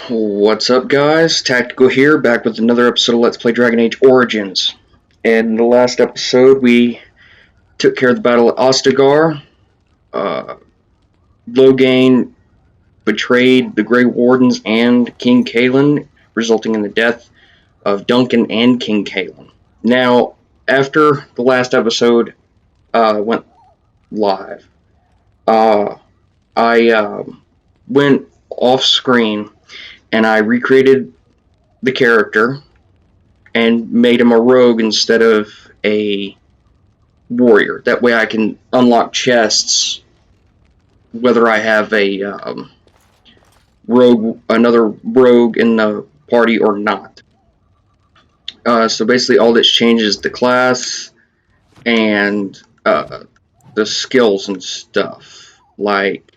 What's up, guys? Tactical here, back with another episode of Let's Play Dragon Age Origins. And in the last episode, we took care of the battle at Ostagar. Loghain betrayed the Grey Wardens and King Cailan, resulting in the death of Duncan and King Cailan. Now, after the last episode went live, I went off screen and I recreated the character and made him a rogue instead of a warrior. That way I can unlock chests whether I have a another rogue in the party or not. So basically all that's changed is the class and the skills and stuff. Like,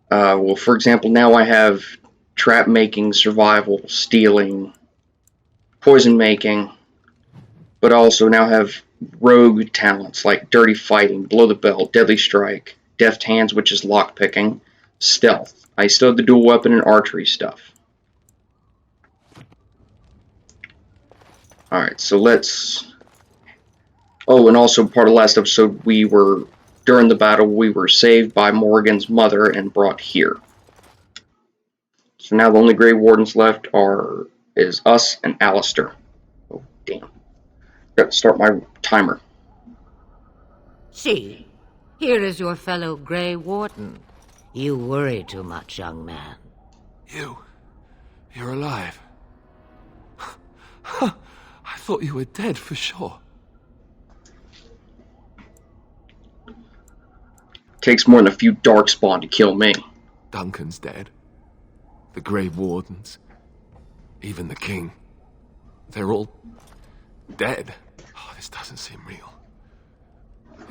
well, for example, now I have trap making, survival, stealing, poison making, but also now have rogue talents like dirty fighting, below the belt, deadly strike, deft hands, which is lockpicking, stealth. I still have the dual weapon and archery stuff. Alright, so let's... Oh, and also part of the last episode, during the battle, we were saved by Morrigan's mother and brought here. So now the only Grey Wardens left is us and Alistair. Oh, damn. Got to start my timer. See, here is your fellow Grey Warden. You worry too much, young man. You're alive. I thought you were dead for sure. Takes more than a few darkspawn to kill me. Duncan's dead. The Grey Wardens. Even the King. They're all dead. Oh, this doesn't seem real.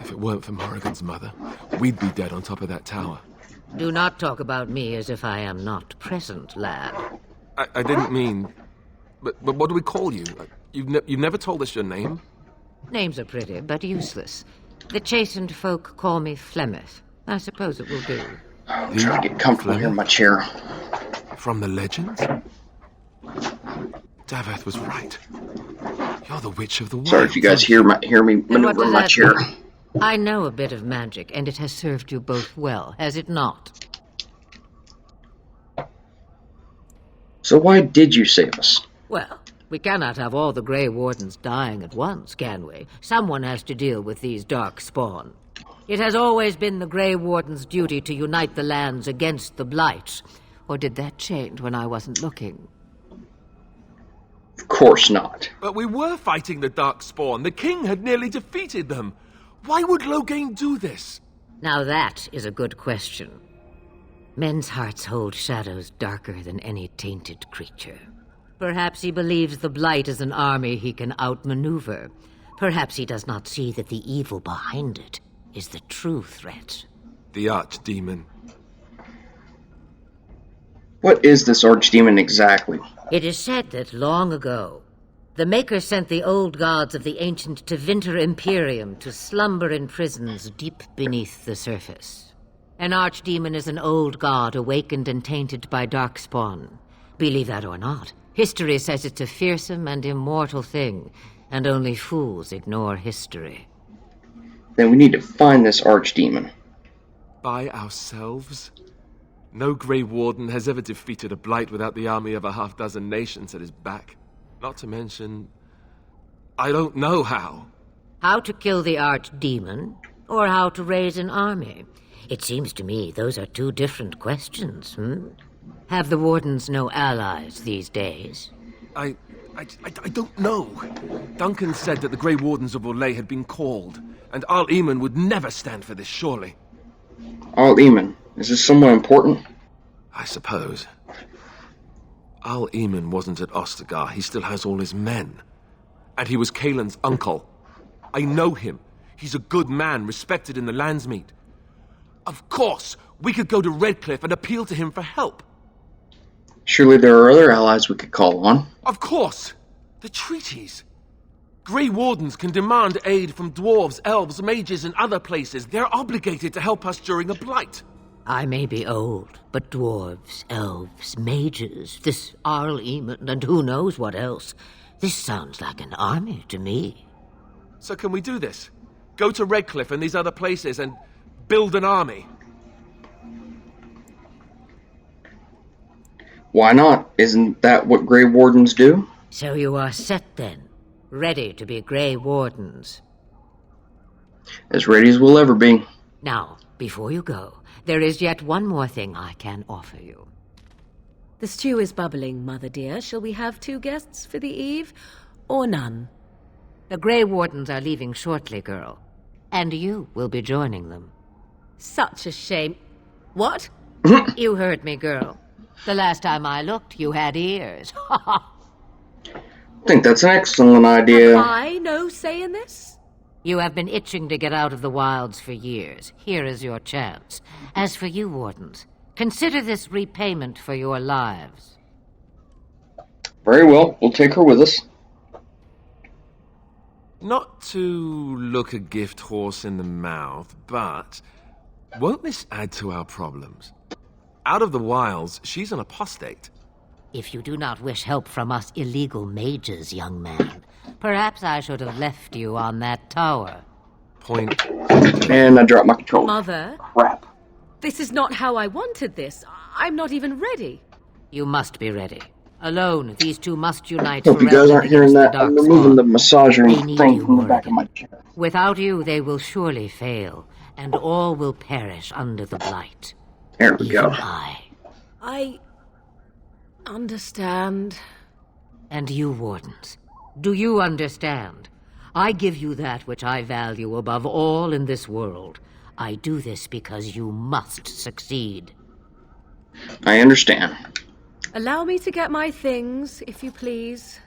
If it weren't for Morrigan's mother, we'd be dead on top of that tower. Do not talk about me as if I am not present, lad. I didn't mean... But what do we call you? You've never told us your name? Names are pretty, but useless. The chastened folk call me Flemeth. I suppose it will do. I'm trying to get comfortable here in my chair. From the legends? Daveth was right. You're the Witch of the Wild. Sorry if you guys hear me maneuver in my chair. I know a bit of magic, and it has served you both well, has it not? So why did you save us? Well, we cannot have all the Grey Wardens dying at once, can we? Someone has to deal with these dark spawn. It has always been the Grey Warden's duty to unite the lands against the Blight. Or did that change when I wasn't looking? Of course not. But we were fighting the dark spawn. The king had nearly defeated them. Why would Loghain do this? Now that is a good question. Men's hearts hold shadows darker than any tainted creature. Perhaps he believes the Blight is an army he can outmaneuver. Perhaps he does not see that the evil behind it is the true threat. The Archdemon. What is this Archdemon exactly? It is said that long ago, the Maker sent the old gods of the ancient Tevinter Imperium to slumber in prisons deep beneath the surface. An Archdemon is an old god awakened and tainted by darkspawn. Believe that or not, history says it's a fearsome and immortal thing, and only fools ignore history. Then we need to find this Archdemon. By ourselves? No Grey Warden has ever defeated a Blight without the army of a half-dozen nations at his back. Not to mention... I don't know how. How to kill the Archdemon, or how to raise an army? It seems to me those are two different questions, Have the Wardens no allies these days? I don't know. Duncan said that the Grey Wardens of Orlais had been called, and Arl Eamon would never stand for this, surely. Arl Eamon? Is this someone important? I suppose. Arl Eamon wasn't at Ostagar. He still has all his men. And he was Cailan's uncle. I know him. He's a good man, respected in the Landsmeet. Of course, we could go to Redcliffe and appeal to him for help. Surely there are other allies we could call on. Of course! The treaties. Grey Wardens can demand aid from dwarves, elves, mages, and other places. They're obligated to help us during a blight. I may be old, but dwarves, elves, mages, this Arl Eamon, and who knows what else. This sounds like an army to me. So can we do this? Go to Redcliffe and these other places and build an army? Why not? Isn't that what Grey Wardens do? So you are set then, ready to be Grey Wardens. As ready as we'll ever be. Now, before you go, there is yet one more thing I can offer you. The stew is bubbling, Mother dear. Shall we have 2 guests for the eve, or none? The Grey Wardens are leaving shortly, girl. And you will be joining them. Such a shame. What? You heard me, girl. The last time I looked, you had ears. I think that's an excellent idea. Have I no say in this? You have been itching to get out of the wilds for years. Here is your chance. As for you, Wardens, consider this repayment for your lives. Very well, we'll take her with us. Not to look a gift horse in the mouth, but won't this add to our problems? Out of the wilds, she's an apostate. If you do not wish help from us illegal mages, young man, perhaps I should have left you on that tower. Point. And I dropped my controller. Mother, Crap. this is not how I wanted this. I'm not even ready. You must be ready. Alone, these two must unite Hope you forever guys aren't hearing against that. the I'm dark removing the spawn. massager They need thing you, from the back of Morrigan. my chair. Without you, they will surely fail, and all will perish under the blight. There we go. Even I understand. And you, Wardens, do you understand? I give you that which I value above all in this world. I do this because you must succeed. I understand. Allow me to get my things, if you please.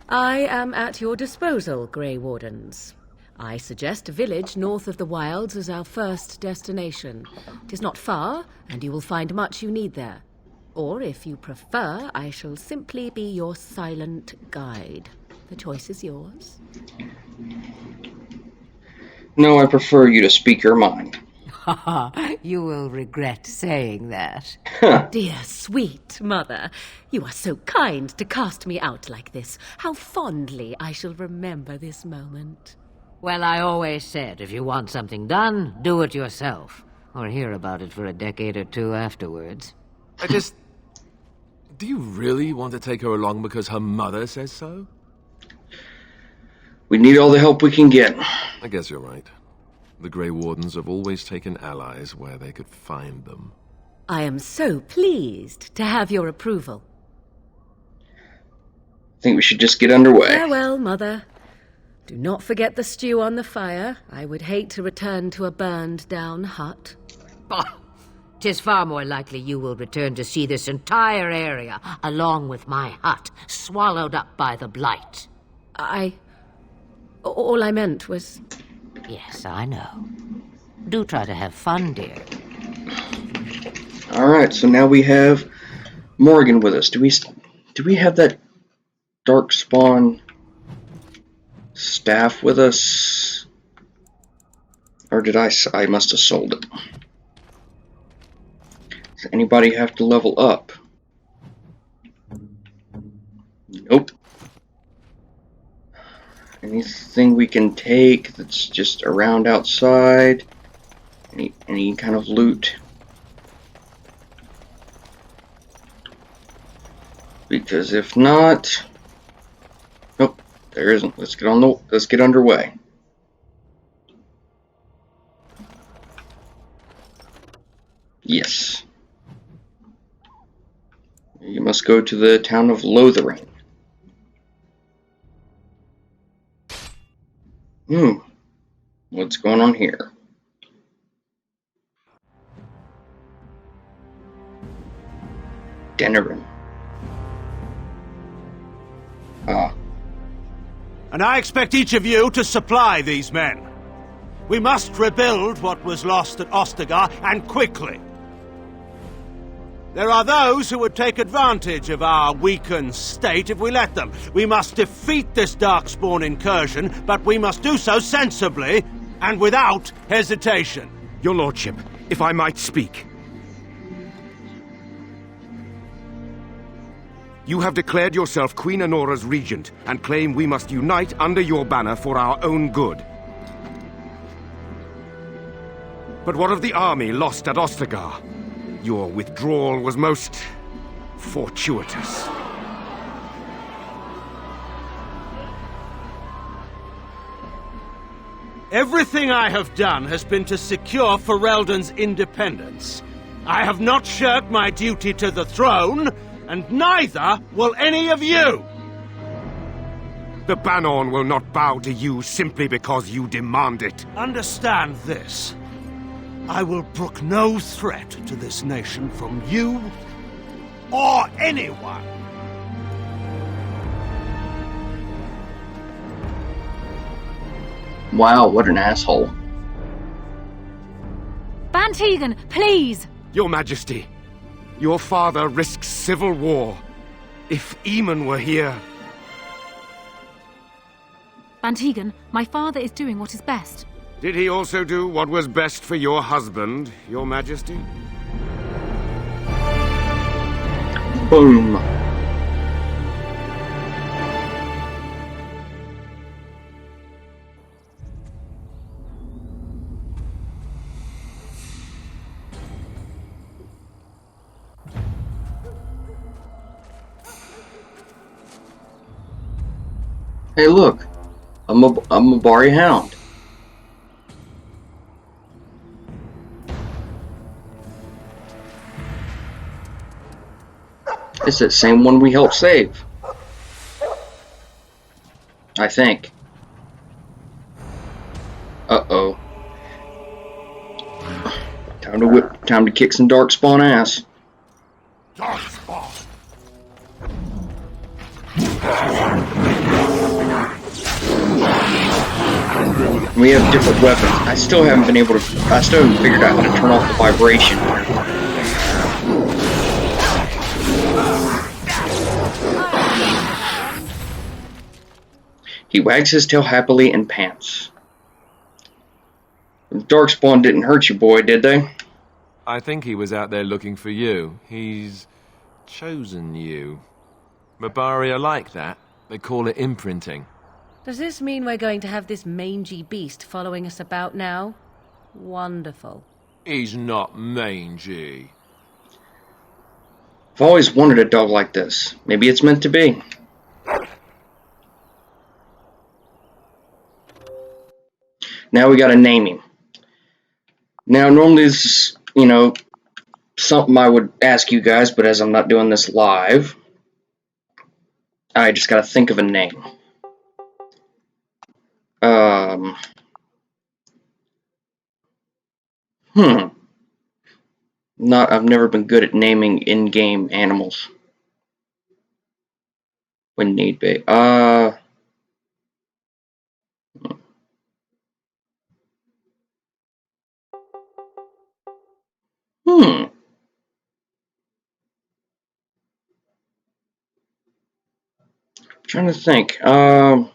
I am at your disposal, Grey Wardens. I suggest a village north of the wilds as our first destination. It is not far, and you will find much you need there. Or, if you prefer, I shall simply be your silent guide. The choice is yours. No, I prefer you to speak your mind. You will regret saying that. Dear, sweet mother, you are so kind to cast me out like this. How fondly I shall remember this moment. Well, I always said, if you want something done, do it yourself. Or hear about it for a decade or two afterwards. Do you really want to take her along because her mother says so? We need all the help we can get. I guess you're right. The Grey Wardens have always taken allies where they could find them. I am so pleased to have your approval. I think we should just get underway. Farewell, mother. Do not forget the stew on the fire. I would hate to return to a burned-down hut. Bah! 'Tis far more likely you will return to see this entire area, along with my hut, swallowed up by the blight. All I meant was... Yes, I know. Do try to have fun, dear. Alright, so now we have Morrigan with us. Do we have that Darkspawn staff with us? Or did I must have sold it. Does anybody have to level up? Nope. Anything we can take that's just around outside? Any kind of loot? Because if not, nope, there isn't. Let's get underway. Yes. You must go to the town of Lothering. What's going on here? Denerin. And I expect each of you to supply these men. We must rebuild what was lost at Ostagar, and quickly. There are those who would take advantage of our weakened state if we let them. We must defeat this Darkspawn incursion, but we must do so sensibly and without hesitation. Your lordship, if I might speak. You have declared yourself Queen Honora's regent, and claim we must unite under your banner for our own good. But what of the army lost at Ostagar? Your withdrawal was most fortuitous. Everything I have done has been to secure Ferelden's independence. I have not shirked my duty to the throne, and neither will any of you! The Banon will not bow to you simply because you demand it. Understand this. I will brook no threat to this nation from you or anyone. Wow, what an asshole. Van Tegan, please! Your Majesty, your father risks civil war. If Eamon were here... Van Tegan, my father is doing what is best. Did he also do what was best for your husband, Your Majesty? Boom. Hey, look, I'm a Bari Hound. It's that same one we helped save, I think. Uh-oh. Time to kick some Darkspawn ass. Darkspawn! We have different weapons. I still haven't figured out how to turn off the vibration. He wags his tail happily and pants. The Darkspawn didn't hurt you, boy, did they? I think he was out there looking for you. He's chosen you. Mabari are like that. They call it imprinting. Does this mean we're going to have this mangy beast following us about now? Wonderful. He's not mangy. I've always wanted a dog like this. Maybe it's meant to be. Now we gotta name him. Now, normally this is, something I would ask you guys, but as I'm not doing this live, I just gotta think of a name. I've never been good at naming in-game animals. When need be. Trying to think. I'm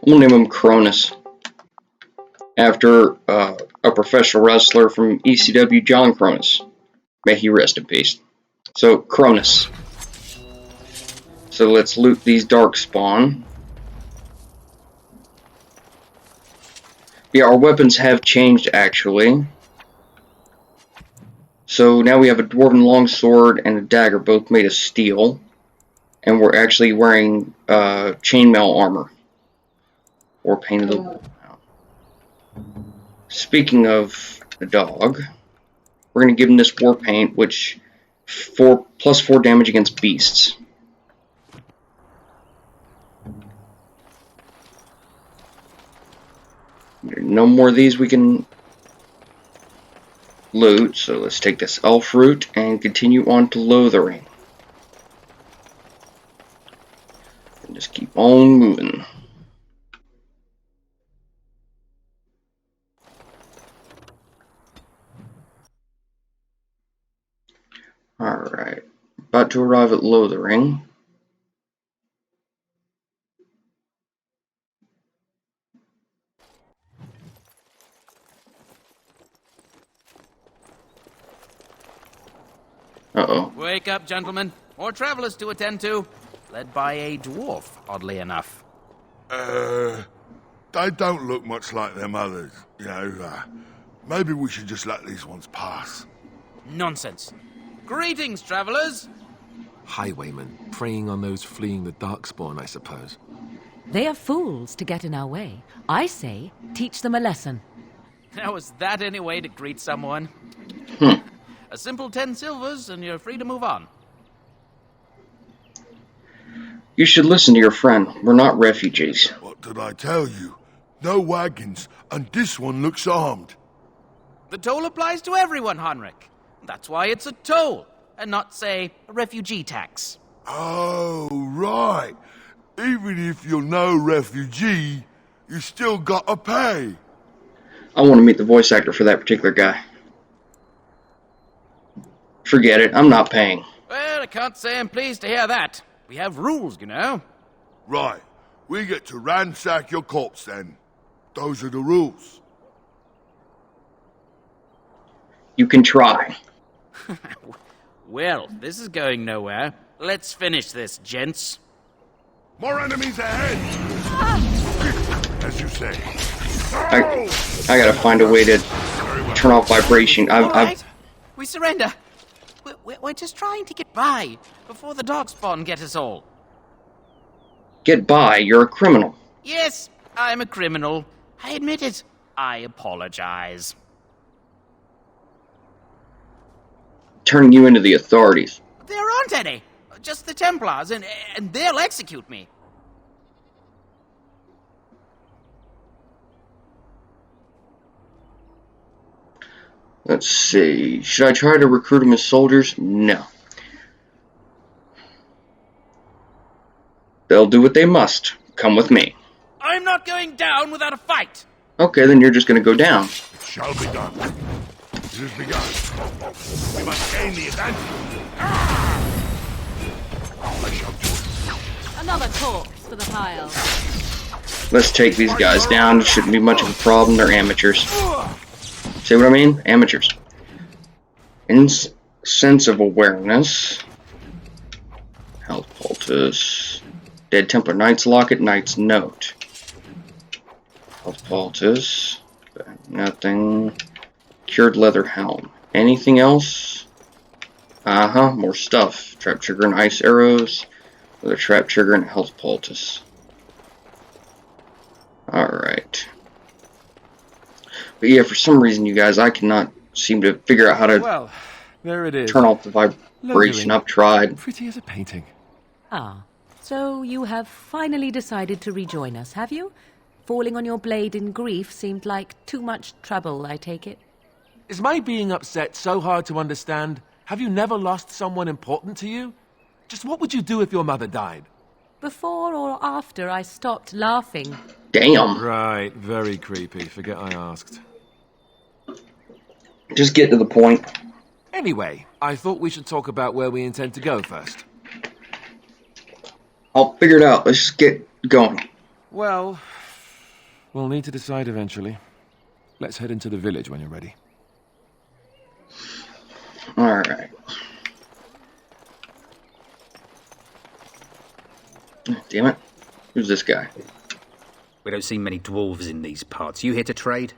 gonna name him Cronus, after a professional wrestler from ECW, John Cronus. May he rest in peace. So, Cronus. So let's loot these Darkspawn. Yeah, our weapons have changed, actually. So now we have a Dwarven Longsword and a dagger, both made of steel. And we're actually wearing chainmail armor. Or painted the... Speaking of the dog, we're going to give him this war paint, which plus 4 damage against beasts. No more of these we can loot, so let's take this elf route and continue on to Lothering. And just keep on moving. Alright. About to arrive at Lothering. Uh-oh. Wake up, gentlemen. More travelers to attend to. Led by a dwarf, oddly enough. They don't look much like them others, you know. Maybe we should just let these ones pass. Nonsense. Greetings, travelers. Highwaymen, preying on those fleeing the Darkspawn, I suppose. They are fools to get in our way. I say, teach them a lesson. Now, is that any way to greet someone? A simple 10 silvers and you're free to move on. You should listen to your friend. We're not refugees. What did I tell you? No wagons, and this one looks armed. The toll applies to everyone, Heinrich. That's why it's a toll, and not, say, a refugee tax. Oh, right. Even if you're no refugee, you still gotta pay. I want to meet the voice actor for that particular guy. Forget it, I'm not paying. Well, I can't say I'm pleased to hear that. We have rules, you know. Right. We get to ransack your corpse then. Those are the rules. You can try. Well, this is going nowhere. Let's finish this, gents. More enemies ahead! As you say. I gotta find a way to turn off vibration. All right. We surrender. We're just trying to get by before the Darkspawn get us all. Get by, you're a criminal. Yes, I'm a criminal. I admit it. I apologize. Turning you into the authorities. There aren't any. Just the Templars, and they'll execute me. Let's see. Should I try to recruit them as soldiers? No. They'll do what they must. Come with me. I'm not going down without a fight. Okay, then you're just gonna go down. It shall be done. It is begun. We must gain the advantage. I shall do it. Another corpse for the pile. Let's take these guys down. It shouldn't be much of a problem. They're amateurs. See what I mean? Amateurs. Sense of awareness. Health poultice. Dead Templar Knight's Locket, Knight's Note. Health poultice. Nothing. Cured leather helm. Anything else? More stuff. Trap trigger and ice arrows. With a trap trigger and health poultice. Alright. But yeah, for some reason, you guys, I cannot seem to figure out how to Well, there it is. turn off the vibration. I've tried. Pretty as a painting. Ah, so you have finally decided to rejoin us, have you? Falling on your blade in grief seemed like too much trouble, I take it. Is my being upset so hard to understand? Have you never lost someone important to you? Just what would you do if your mother died? Before or after I stopped laughing. Damn. Right, very creepy. Forget I asked. Just get to the point. Anyway, I thought we should talk about where we intend to go first. I'll figure it out. Let's just get going. Well, we'll need to decide eventually. Let's head into the village when you're ready. Alright. Damn it. Who's this guy? We don't see many dwarves in these parts. You here to trade?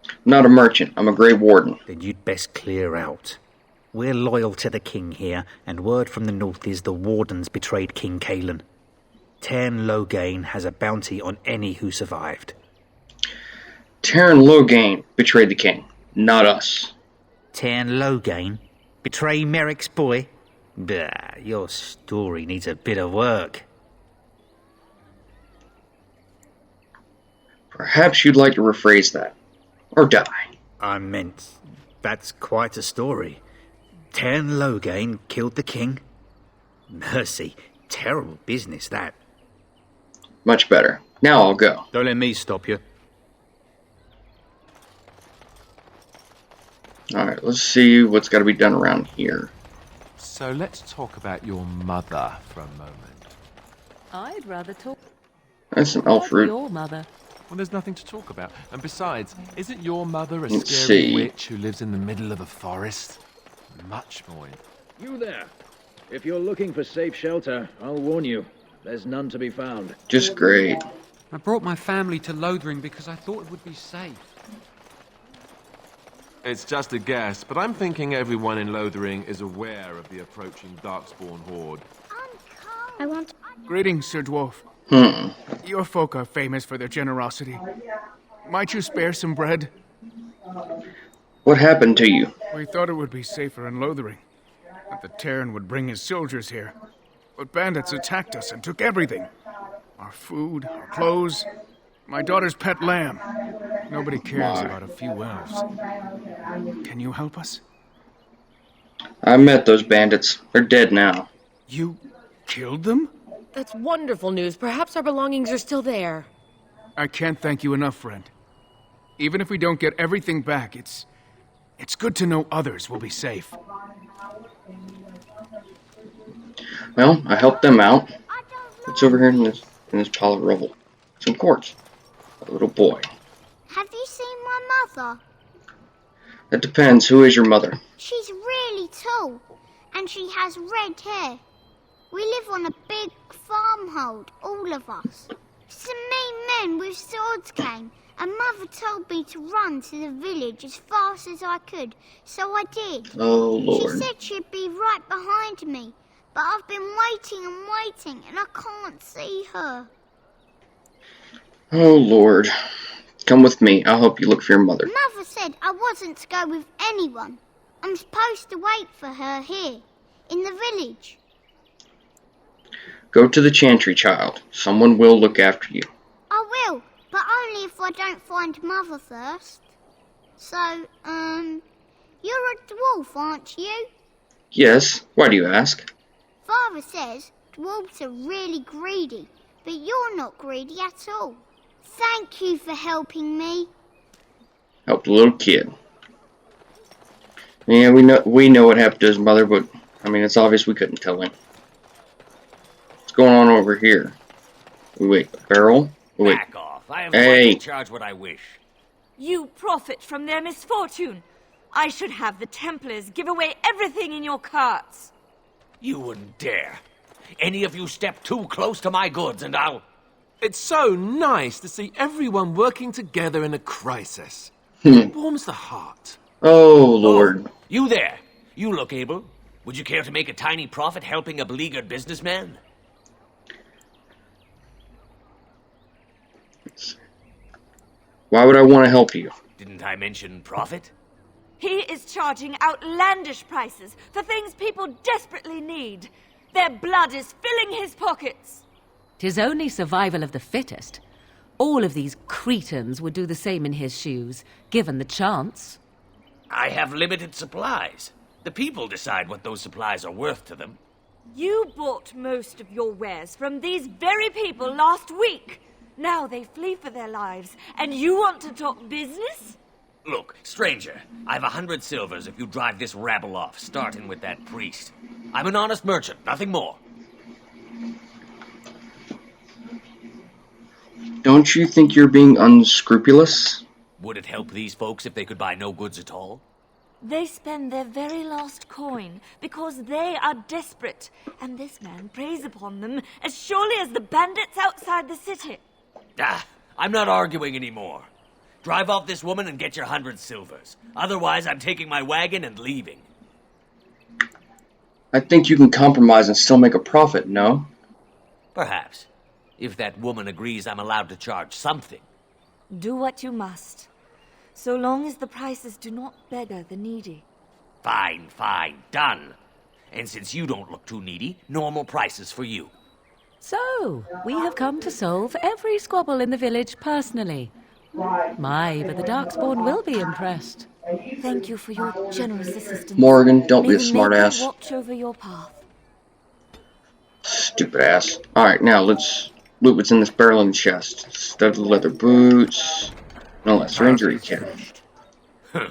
I'm not a merchant. I'm a Grey Warden. Then you'd best clear out. We're loyal to the king here, and word from the north is the wardens betrayed King Cailan. Tairn Loghain has a bounty on any who survived. Tairn Loghain betrayed the king, not us. Tairn Loghain? Betray Merrick's boy? Bah, your story needs a bit of work. Perhaps you'd like to rephrase that. Or die. I meant, that's quite a story. Tairn Loghain killed the king? Mercy, terrible business, that. Much better. Now I'll go. Don't let me stop you. Alright, let's see what's got to be done around here. So let's talk about your mother for a moment. I'd rather talk That's some elf about fruit. your mother. Well, there's nothing to talk about. And besides, isn't your mother a Let's scary see. witch who lives in the middle of a forest? Much more. You there. If you're looking for safe shelter, I'll warn you. There's none to be found. Just great. I brought my family to Lothering because I thought it would be safe. It's just a guess, but I'm thinking everyone in Lothering is aware of the approaching Darkspawn horde. I want... Greetings, Sir Dwarf. Your folk are famous for their generosity. Might you spare some bread? What happened to you? We thought it would be safer in Lothering, that the Terran would bring his soldiers here. But bandits attacked us and took everything. Our food, our clothes, my daughter's pet lamb. Nobody cares about a few elves. Can you help us? I met those bandits. They're dead now. You killed them? That's wonderful news. Perhaps our belongings are still there. I can't thank you enough, friend. Even if we don't get everything back, it's good to know others will be safe. Well, I helped them out. It's over here in this pile of rubble. Some quartz. A little boy. Have you seen my mother? That depends. Who is your mother? She's really tall, and she has red hair. We live on a big farmhold, all of us. Some mean men with swords came, and Mother told me to run to the village as fast as I could, so I did. Oh, Lord. She said she'd be right behind me, but I've been waiting and waiting, and I can't see her. Oh, Lord. Come with me. I'll help you look for your mother. Mother said I wasn't to go with anyone. I'm supposed to wait for her here, in the village. Go to the chantry, child. Someone will look after you. I will, but only if I don't find Mother first. So, you're a dwarf, aren't you? Yes. Why do you ask? Father says dwarves are really greedy, but you're not greedy at all. Thank you for helping me. Help the little kid. Yeah, we know what happened to his mother, but I mean, it's obvious we couldn't tell him. What's going on over here? Wait, a barrel? Wait. Back off. I am going to charge what I wish. You profit from their misfortune. I should have the Templars give away everything in your carts. You wouldn't dare. Any of you step too close to my goods and I'll... It's so nice to see everyone working together in a crisis. It warms the heart. Oh, Lord. Oh, you there. You look able. Would you care to make a tiny profit helping a beleaguered businessman? Why would I want to help you? Didn't I mention profit? He is charging outlandish prices for things people desperately need. Their blood is filling his pockets. 'Tis only survival of the fittest. All of these cretins would do the same in his shoes, given the chance. I have limited supplies. The people decide what those supplies are worth to them. You bought most of your wares from these very people last week. Now they flee for their lives, and you want to talk business? Look, stranger, I've 100 silvers if you drive this rabble off, starting with that priest. I'm an honest merchant, nothing more. Don't you think you're being unscrupulous? Would it help these folks if they could buy no goods at all? They spend their very last coin because they are desperate, and this man preys upon them as surely as the bandits outside the city. Ah, I'm not arguing anymore. Drive off this woman and get your 100 silvers. Otherwise, I'm taking my wagon and leaving. I think you can compromise and still make a profit, no? Perhaps. If that woman agrees I'm allowed to charge something. Do what you must, so long as the prices do not beggar the needy. Fine, fine, done. And since you don't look too needy, normal prices for you. So, we have come to solve every squabble in the village personally. My, but the Darkspawn will be impressed. Thank you for your generous assistance. Morrigan, don't be a May the smartass. Maker watch over your path. Stupid ass. Alright, now let's loot what's in this barrel and chest. Studded leather boots. No, that's your injury kit. Huh.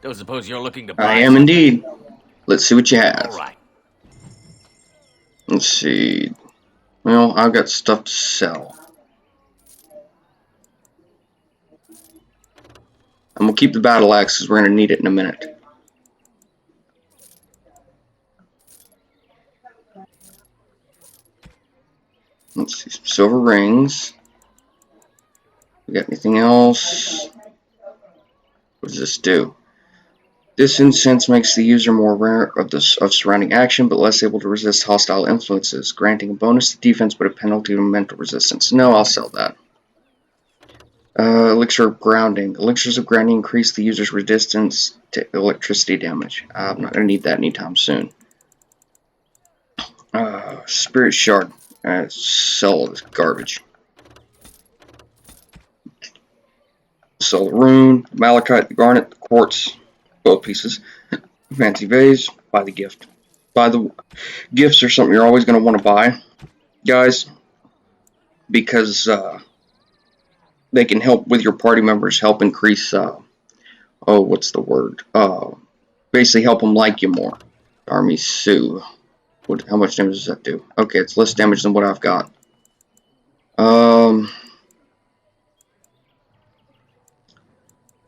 Don't suppose you're looking to buy I am something? indeed. Let's see what you have. All right. Let's see. Well, I've got stuff to sell. I'm gonna keep the battle axe because we're gonna need it in a minute. Let's see, some silver rings. We got anything else? What does this do? This incense makes the user more aware of surrounding action, but less able to resist hostile influences, granting a bonus to defense but a penalty to mental resistance. No, I'll sell that. Elixir of grounding. Elixirs of grounding increase the user's resistance to electricity damage. I'm not going to need that anytime soon. Spirit shard. Sell this garbage. Sell the rune, malachite, the garnet, the quartz, gold pieces, fancy vase, buy the gift. Buy the gifts are something you're always going to want to buy, guys, because they can help with your party members, help increase, what's the word? Basically help them like you more. Army Sue. How much damage does that do? Okay, it's less damage than what I've got.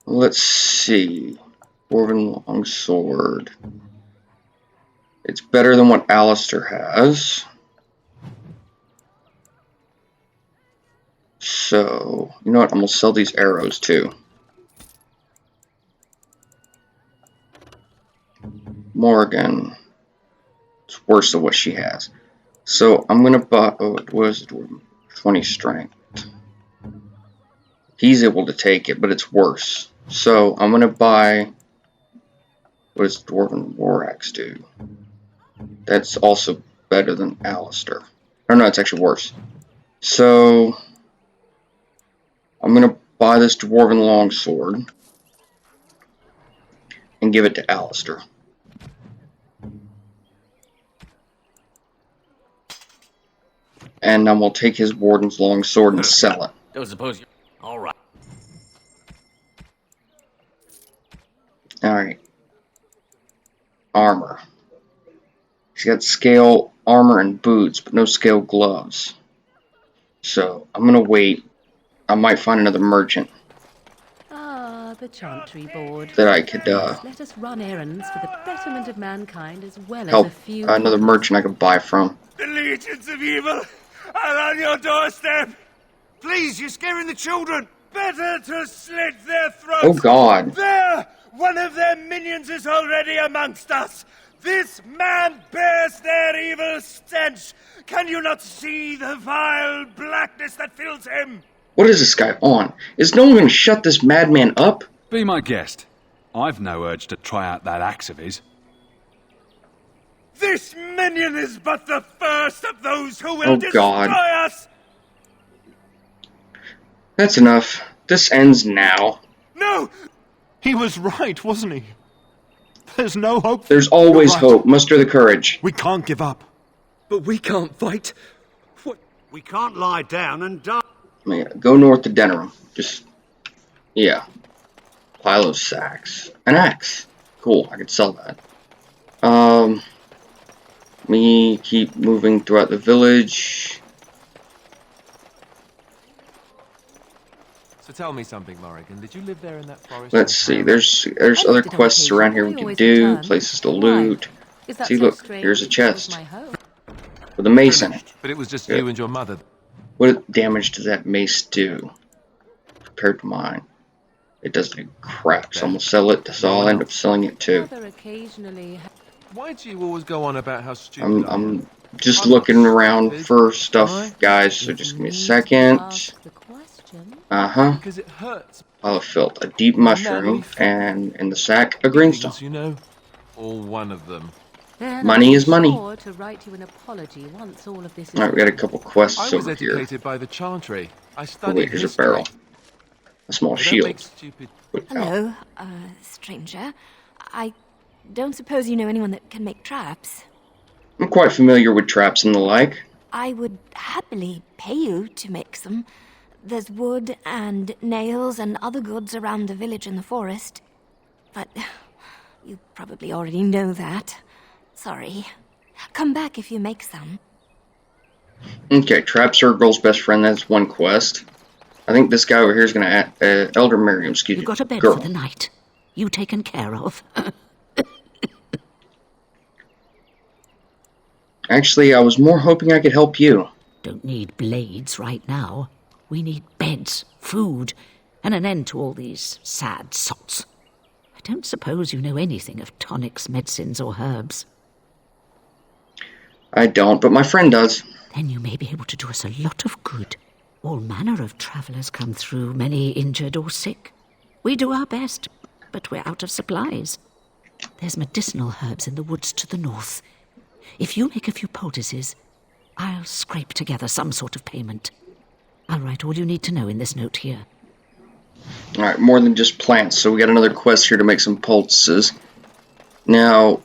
Let's see. Dwarven Longsword. It's better than what Alistair has. So, you know what? I'm going to sell these arrows too. Morrigan. It's worse than what she has. So, I'm going to buy... Oh, it was 20 strength. He's able to take it, but it's worse. So, I'm going to buy... What does Dwarven War Axe do? That's also better than Alistair. Oh no, it's actually worse. So, I'm going to buy this Dwarven Longsword and give it to Alistair. And then we'll take his Warden's Longsword and sell it. Don't suppose you're... All right. Alright. Armor. She's got scale armor and boots, but no scale gloves. So, I'm going to wait. I might find another merchant. The chantry board. That I could, Let us run errands for the betterment of mankind as well help as a few... another merchant I could buy from. The legions of evil are on your doorstep. Please, you're scaring the children. Better to slit their throats. Oh God. There! One of their minions is already amongst us. This man bears their evil stench. Can you not see the vile blackness that fills him? What is this guy on? Is no one going to shut this madman up? Be my guest. I've no urge to try out that axe of his. This minion is but the first of those who will destroy us! That's enough. This ends now. No! He was right, wasn't he? There's no hope. There's always hope. Muster the courage. We can't give up. But we can't fight. What? We can't lie down and die. Yeah, go north to Denerim. Just, yeah. Pile of sacks. An axe. Cool, I could sell that. Me keep moving throughout the village. So tell me something, Morrigan. Did you live there in that forest? Let's see. There's other quests around here we can do. Places to loot. See, look. Here's a chest with a mace in it. But it was just you and your mother. What damage does that mace do compared to mine? It doesn't crap. So I'm gonna sell it. So I'll end up selling it too. Why do you always go on about how stupid I'm just looking around for stuff, guys. So just give me a second. Because it hurts. Pile of filth, a deep mushroom, and in the sack a greenstone. You know, all one of them. Money is money. Alright, we got a couple quests over here. I was educated by the chantry. I Oh studied wait, here's a barrel. A small shield. Hello, stranger. I don't suppose you know anyone that can make traps? I'm quite familiar with traps and the like. I would happily pay you to make some. There's wood and nails and other goods around the village and the forest. But You probably already know that. Sorry. Come back if you make some. Okay, Traps are girl's best friend. That's one quest. I think this guy over here is going to add Elder Miriam. Excuse me. You got a bed girl. for the night. You taken care of. Actually, I was more hoping I could help you. Don't need blades right now. We need beds, food, and an end to all these sad sots. I don't suppose you know anything of tonics, medicines, or herbs. I don't, but my friend does. Then you may be able to do us a lot of good. All manner of travellers come through, many injured or sick. We do our best, but we're out of supplies. There's medicinal herbs in the woods to the north. If you make a few poultices, I'll scrape together some sort of payment. I'll write all you need to know in this note here. Alright, more than just plants, so we got another quest here to make some poultices. Now,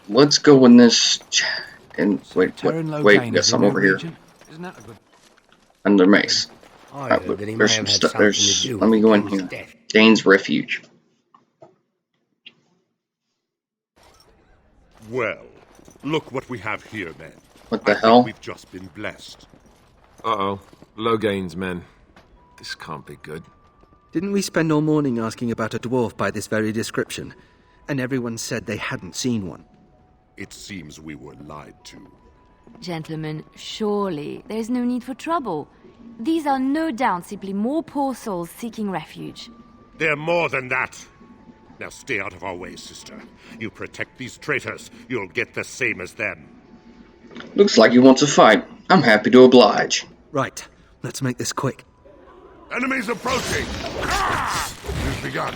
let's go in this... And wait, we got some over here. Under mace. Right, there's some stuff. Let me go in here. Dane's Refuge. Well, look what we have here, men. What the hell? We've just been blessed. Uh-oh. Loghain's men. This can't be good. Didn't we spend all morning asking about a dwarf by this very description? And everyone said they hadn't seen one. It seems we were lied to. Gentlemen, surely there is no need for trouble. These are no doubt simply more poor souls seeking refuge. They're more than that. Now stay out of our way, sister. You protect these traitors, you'll get the same as them. Looks like you want to fight. I'm happy to oblige. Right, let's make this quick. Enemies approaching! You've begun.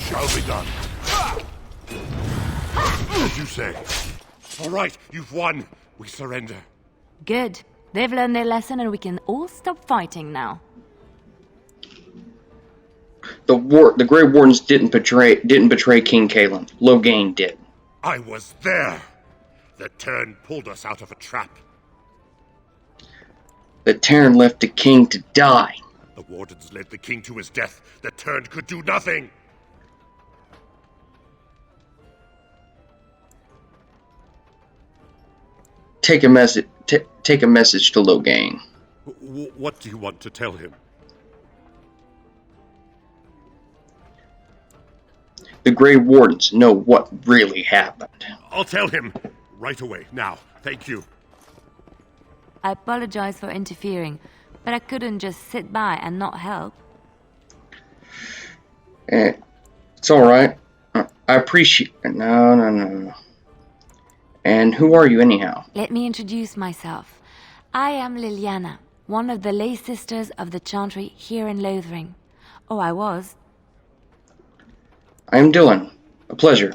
Shall be done. As you say. All right, you've won. We surrender. Good. They've learned their lesson and we can all stop fighting now. The Grey Wardens didn't betray King Cailan. Loghain did. I was there. The Tern pulled us out of a trap. The Terran left the king to die. The Wardens led the king to his death. The Tern could do nothing. Take a message to Loghain. What do you want to tell him? The Grey Wardens know what really happened. I'll tell him right away. Now, thank you. I apologize for interfering, but I couldn't just sit by and not help. It's alright. I appreciate... No. And who are you anyhow? Let me introduce myself. I am Leliana, one of the lay sisters of the chantry here in Lothering. Oh, I was. I am Dylan. A pleasure.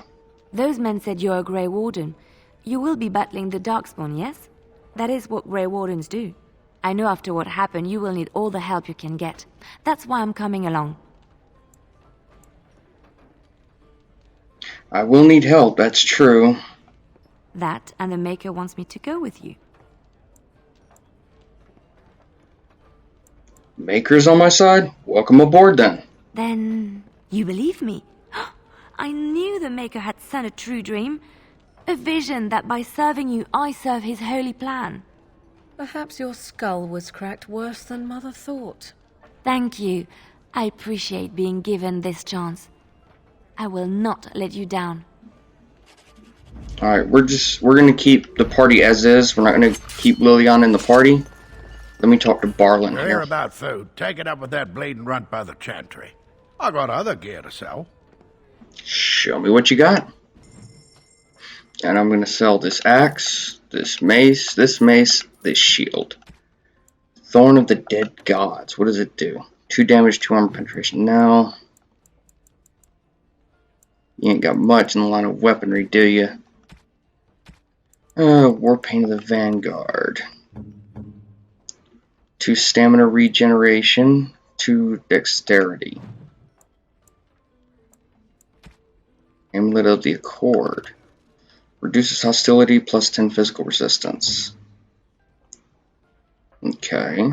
Those men said you're a Grey Warden. You will be battling the Darkspawn, yes? That is what Grey Wardens do. I know after what happened you will need all the help you can get. That's why I'm coming along. I will need help, that's true. That and the Maker wants me to go with you. Maker's on my side? Welcome aboard then. Then you believe me? I knew the Maker had sent a true dream. A vision that by serving you, I serve his holy plan. Perhaps your skull was cracked worse than Mother thought. Thank you. I appreciate being given this chance. I will not let you down. Alright, we're gonna keep the party as is. We're not gonna keep Leliana in the party. Let me talk to Barlin We're here. about food. Take it up with that bleeding runt by the chantry. I got other gear to sell. Show me what you got. And I'm gonna sell this axe, this mace, this shield. Thorn of the Dead Gods. What does it do? 2 damage, 2 armor penetration. No. You ain't got much in the line of weaponry, do you? Warpaint of the Vanguard. 2 stamina regeneration, 2 dexterity. Amulet of the Accord. Reduces hostility plus 10 physical resistance. Okay.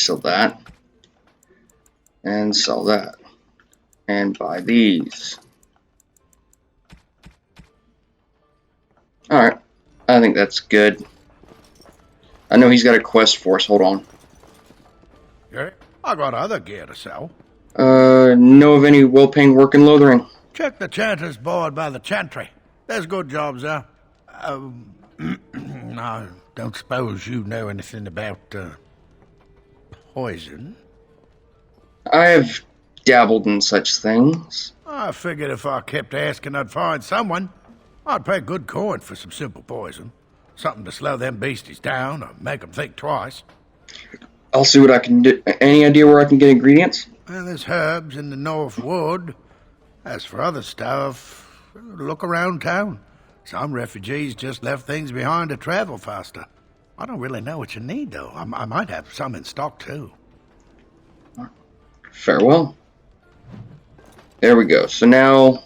sell that. And sell that. And buy these. Alright. I think that's good. I know he's got a quest for us. Hold on. Yeah, I got other gear to sell. Know of any well-paying work in Lothering? Check the chanter's board by the chantry. There's good jobs there. I don't suppose you know anything about, poison? I've dabbled in such things. I figured if I kept asking, I'd find someone. I'd pay good coin for some simple poison. Something to slow them beasties down or make them think twice. I'll see what I can do. Any idea where I can get ingredients? Well, there's herbs in the North Wood. As for other stuff, look around town. Some refugees just left things behind to travel faster. I don't really know what you need, though. I might have some in stock, too. Farewell. There we go. So now,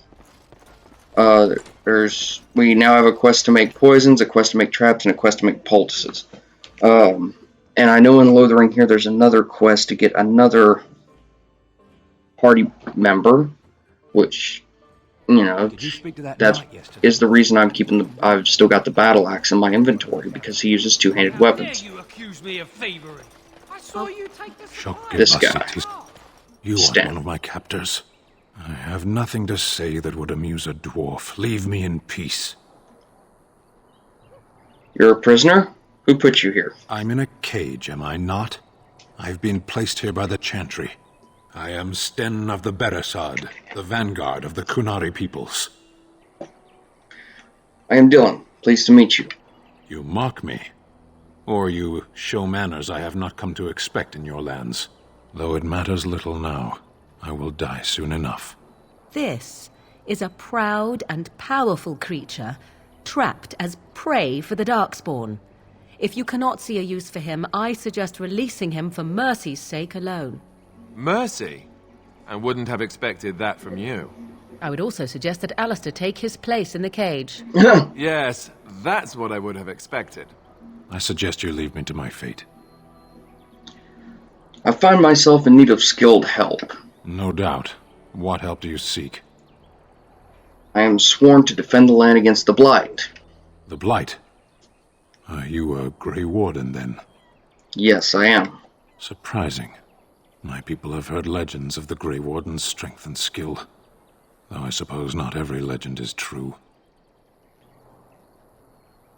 we now have a quest to make poisons, a quest to make traps, and a quest to make poultices. And I know in Lothering here, there's another quest to get another party member, which, you know, that is the reason I've still got the battle axe in my inventory, because he uses two-handed weapons. You accuse me of favoring. I saw you take This guy, You Sten. are one of my captors. I have nothing to say that would amuse a dwarf. Leave me in peace. You're a prisoner? Who put you here? I'm in a cage, am I not? I've been placed here by the chantry. I am Sten of the Beresad, the vanguard of the Qunari peoples. I am Dylan. Pleased to meet you. You mock me. Or you show manners I have not come to expect in your lands. Though it matters little now. I will die soon enough. This is a proud and powerful creature, trapped as prey for the Darkspawn. If you cannot see a use for him, I suggest releasing him for mercy's sake alone. Mercy? I wouldn't have expected that from you. I would also suggest that Alistair take his place in the cage. Yes, that's what I would have expected. I suggest you leave me to my fate. I find myself in need of skilled help. No doubt. What help do you seek? I am sworn to defend the land against the Blight. The Blight? Are you a Grey Warden, then? Yes, I am. Surprising. My people have heard legends of the Grey Warden's strength and skill. Though I suppose not every legend is true.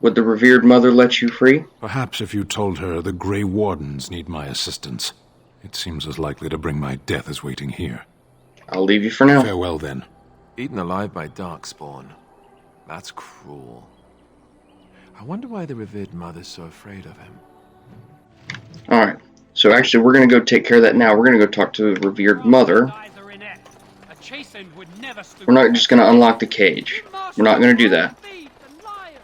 Would the revered mother let you free? Perhaps if you told her the Grey Wardens need my assistance. It seems as likely to bring my death as waiting here. I'll leave you for now. Farewell, then. Eaten alive by Darkspawn. That's cruel. I wonder why the revered mother's so afraid of him. Alright, so actually we're going to go take care of that now. We're going to go talk to the revered mother. We're not just going to unlock the cage. We're not going to do that.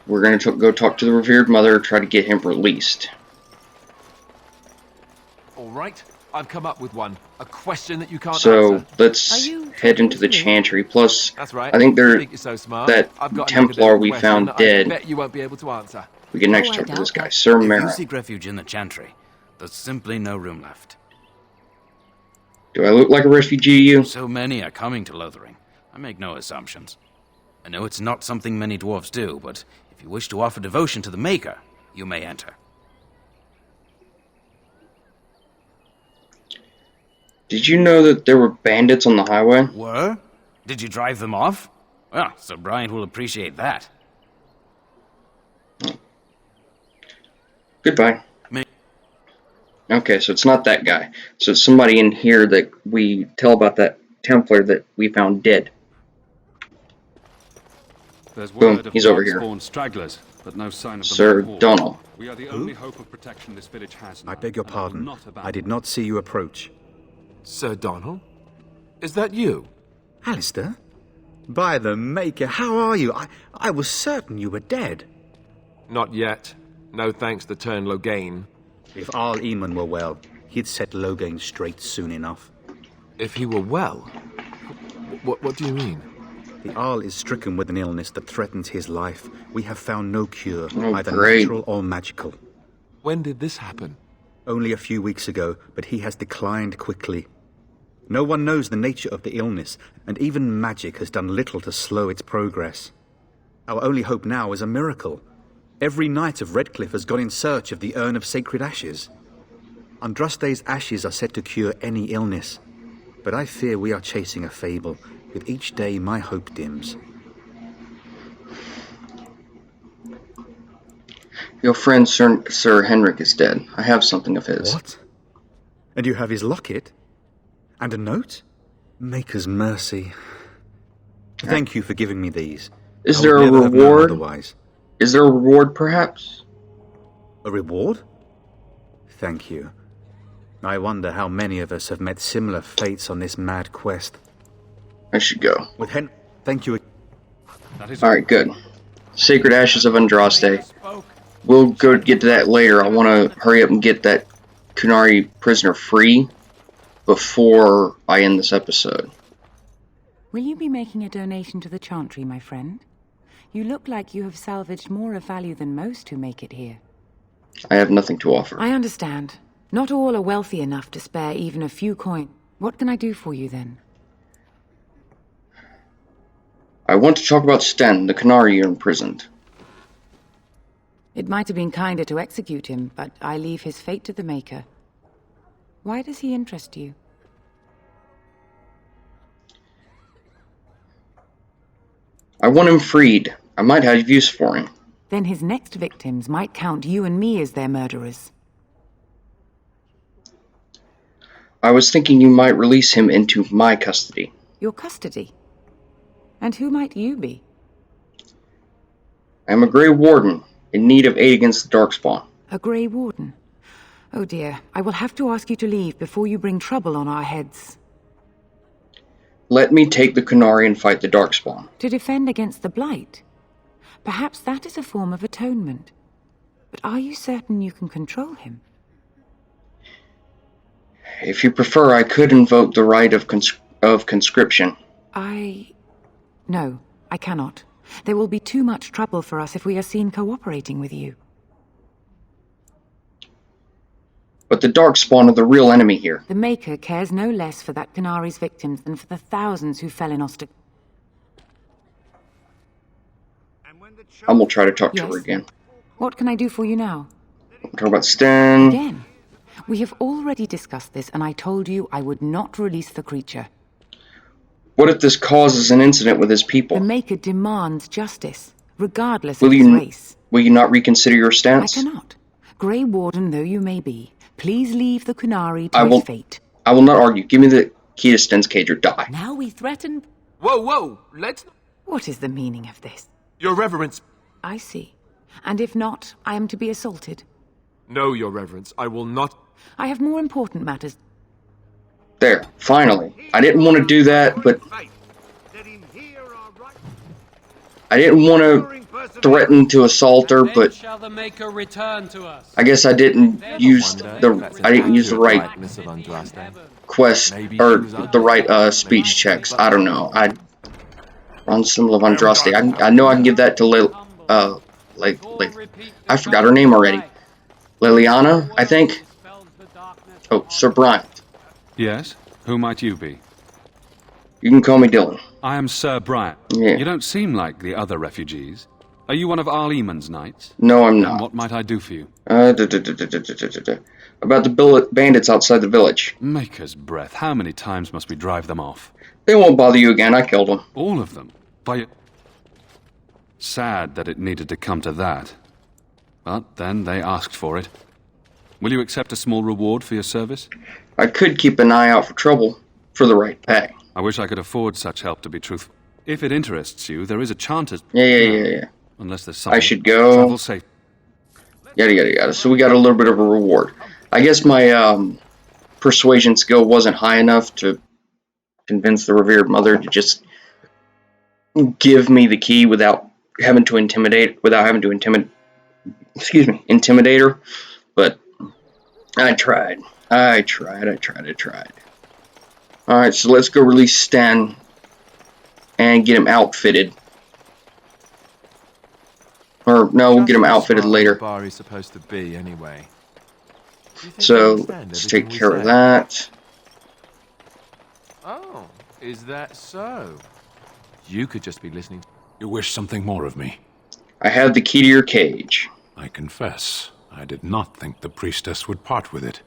We're going to go talk to the revered mother, try to get him released. Alright, I've come up with one. A question that you can't So answer. let's head into the chantry. Plus, That's right. I think You think you're so smart. that I've got Templar we question found that dead. I bet you won't be able to answer. We can next talk to this guy, Sir If you Mara. seek refuge in the chantry, there's simply no room left. Do I look like a refugee to you? So many are coming to Lothering. I make no assumptions. I know it's not something many dwarves do, but if you wish to offer devotion to the Maker, you may enter. Did you know that there were bandits on the highway? Were? Did you drive them off? Well, Sir Bryant will appreciate that. Goodbye. Okay, so it's not that guy. So it's somebody in here that we tell about that Templar that we found dead. There's Boom, word of he's over here. Darkspawn stragglers, but no sign of the Sir main horde. Donald. We are the only hope of protection this village has now. I beg your pardon. I did not see you approach. Sir Donald? Is that you? Alistair? By the Maker, how are you? I was certain you were dead. Not yet. No thanks to Turn Logain. If Arl Eamon were well, he'd set Logain straight soon enough. If he were well? What do you mean? The Arl is stricken with an illness that threatens his life. We have found no cure, Oh, either great. natural or magical. When did this happen? Only a few weeks ago, but he has declined quickly. No one knows the nature of the illness, and even magic has done little to slow its progress. Our only hope now is a miracle. Every knight of Redcliffe has gone in search of the Urn of Sacred Ashes. Andraste's ashes are said to cure any illness, but I fear we are chasing a fable. With each day, my hope dims. Your friend Sir Henrik is dead. I have something of his. What? And you have his locket? And a note? Maker's mercy. Thank you for giving me these. Is there a reward? Otherwise. Is there a reward, perhaps? A reward? Thank you. I wonder how many of us have met similar fates on this mad quest. I should go. Thank you. Alright, good. Sacred Ashes of Andraste. We'll go get to that later. I want to hurry up and get that Qunari prisoner free before I end this episode. Will you be making a donation to the chantry, my friend? You look like you have salvaged more of value than most who make it here. I have nothing to offer. I understand. Not all are wealthy enough to spare even a few coins. What can I do for you, then? I want to talk about Sten, the Qunari you're imprisoned. It might have been kinder to execute him, but I leave his fate to the Maker. Why does he interest you? I want him freed. I might have use for him. Then his next victims might count you and me as their murderers. I was thinking you might release him into my custody. Your custody? And who might you be? I am a Grey Warden, in need of aid against the Darkspawn. A Grey Warden? Oh dear, I will have to ask you to leave before you bring trouble on our heads. Let me take the Qunari and fight the Darkspawn. To defend against the Blight? Perhaps that is a form of atonement. But are you certain you can control him? If you prefer, I could invoke the right of conscription. No, I cannot. There will be too much trouble for us if we are seen cooperating with you. But the Darkspawn are the real enemy here. The Maker cares no less for that Qunari's victims than for the thousands who fell in Ostagar. I'm gonna try to talk to her again. What can I do for you now? Talk about Sten. Again. We have already discussed this, and I told you I would not release the creature. What if this causes an incident with his people? The Maker demands justice, regardless of his race. Will you not reconsider your stance? I cannot. Grey Warden though you may be, please leave the Qunari to his fate. I will not argue. Give me the key to Sten's cage or die. Now we threaten... Whoa, let's... What is the meaning of this? Your Reverence... I see. And if not, I am to be assaulted. No, Your Reverence, I will not... I have more important matters. There, finally. I didn't want to do that, but... I didn't want to threaten to assault her, but... I guess I didn't use the right quest, or the right speech checks. I don't know. On symbol of Andraste. I know I can give that to I forgot her name already. Leliana, I think? Oh, Sir Bryant. Yes? Who might you be? You can call me Dylan. I am Sir Bryant. Yeah. You don't seem like the other refugees. Are you one of Arl Eamon's knights? No, I'm not. And what might I do for you? About the bandits outside the village. Maker's breath. How many times must we drive them off? They won't bother you again. I killed them. All of them? Sad that it needed to come to that. But then they asked for it. Will you accept a small reward for your service? I could keep an eye out for trouble, for the right pay. I wish I could afford such help, to be truthful. If it interests you, there is a chanter's... Yeah. Unless there's something... I should go... Travel safe. Yada. So we got a little bit of a reward. I guess my persuasion skill wasn't high enough to convince the revered mother to just give me the key without having to intimidate her. But I tried. Alright, so let's go release Sten and get him outfitted. Or no, we'll get him outfitted later. Bar is supposed to be anyway. So let's take care of that. Oh, is that so? You could just be listening. You wish something more of me? I have the key to your cage. I confess, I did not think the priestess would part with it.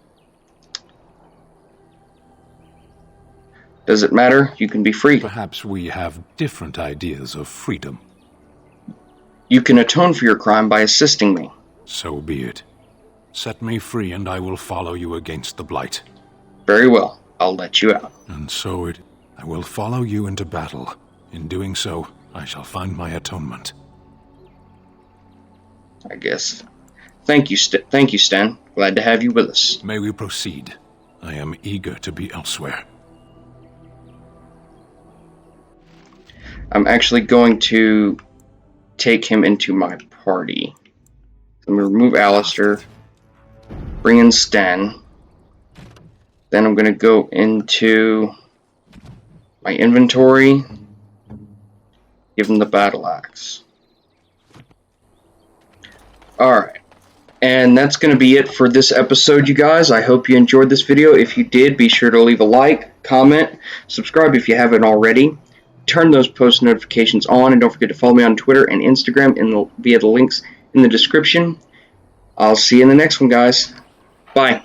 Does it matter? You can be free. Perhaps we have different ideas of freedom. You can atone for your crime by assisting me. So be it. Set me free and I will follow you against the Blight. Very well. I'll let you out. And so I will follow you into battle. In doing so, I shall find my atonement. I guess. Thank you, Sten. Glad to have you with us. May we proceed? I am eager to be elsewhere. I'm actually going to take him into my party. I'm going to remove Alistair, bring in Sten. Then I'm going to go into my inventory, give him the battle axe. Alright, and that's going to be it for this episode, you guys. I hope you enjoyed this video. If you did, be sure to leave a like, comment, subscribe if you haven't already. Turn those post notifications on, and don't forget to follow me on Twitter and Instagram via the links in the description. I'll see you in the next one, guys. Bye.